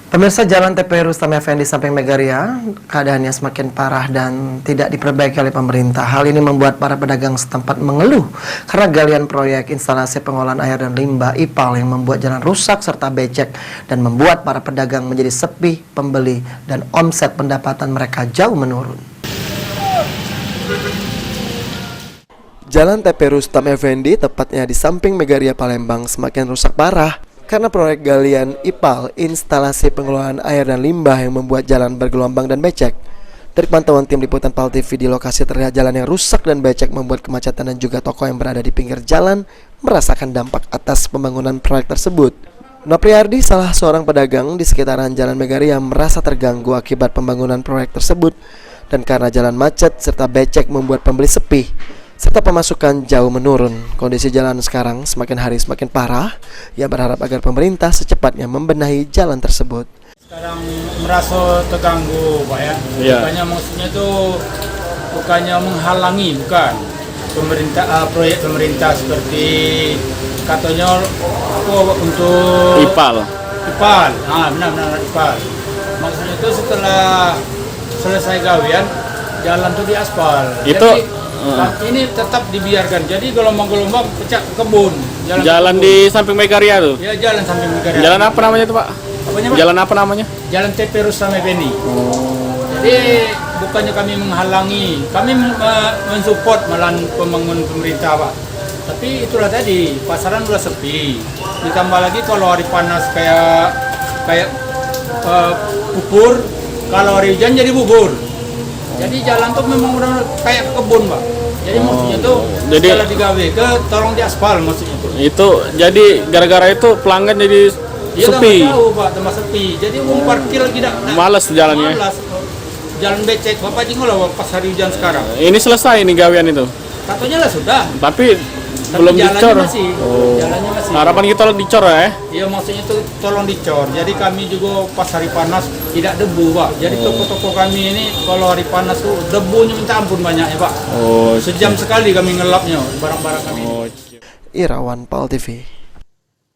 Pemirsa, Jalan TP Rustam Effendi samping Megaria keadaannya semakin parah dan tidak diperbaiki oleh pemerintah. Hal ini membuat para pedagang setempat mengeluh karena galian proyek instalasi pengolahan air dan limbah IPAL yang membuat jalan rusak serta becek dan membuat para pedagang menjadi sepi pembeli dan omset pendapatan mereka jauh menurun. Jalan TP Rustam Effendi, tepatnya di samping Megaria Palembang, semakin rusak parah karena proyek galian IPAL, instalasi pengelolaan air dan limbah yang membuat jalan bergelombang dan becek. Dari pantauan tim liputan PAL TV di lokasi, terlihat jalan yang rusak dan becek membuat kemacetan dan juga toko yang berada di pinggir jalan merasakan dampak atas pembangunan proyek tersebut. Nopriardi, salah seorang pedagang di sekitaran Jalan Megaria, merasa terganggu akibat pembangunan proyek tersebut dan karena jalan macet serta becek membuat pembeli sepi serta pemasukan jauh menurun. Kondisi jalan sekarang semakin hari semakin parah. Ia berharap agar pemerintah secepatnya membenahi jalan tersebut. Sekarang merasa terganggu, Pak ya. Bukannya maksudnya itu bukannya menghalangi, bukan. Pemerintah proyek pemerintah seperti katanya untuk IPAL. IPAL. Benar-benar IPAL. Maksudnya itu setelah selesai gawean jalan itu diaspal. Itu jadi, ini tetap dibiarkan. Jadi gelombang-gelombang pecah ke kebun. Jalan di samping Megaria tuh. Ya, jalan samping Megaria. Jalan apa namanya tuh, Pak? Apanya, Pak? Jalan apa namanya? Jalan TP Rustam Effendi. Jadi bukannya kami menghalangi, kami mensupport malah pembangunan pemerintah, Pak. Tapi itulah tadi, pasaran udah sepi. Ditambah lagi kalau hari panas kayak bubur, kalau hari hujan jadi bubur. Jadi jalan tuh memang udah kayak kebun, Pak. Jadi maksudnya tuh setelah digawe tolong diaspal maksudnya tuh. Itu jadi gara-gara itu pelanggan jadi sepi. Iya, tahu, Pak, tambah sepi. Jadi parkir tidak males jalannya. Malas. Jalan becek, Bapak jingo lah pas hari hujan sekarang. Ini selesai nih gawean itu. Katanya lah sudah. Tapi belum dicor. Masih. Jalannya masih. Harapan kita dicor ya. Iya, maksudnya itu tolong dicor. Jadi kami juga pas hari panas tidak debu, Pak. Jadi toko-toko kami ini kalau hari panas tuh debunya minta ampun banyaknya, Pak. Sejam sekali kami ngelapnya barang-barang kami. Irawan PAL TV.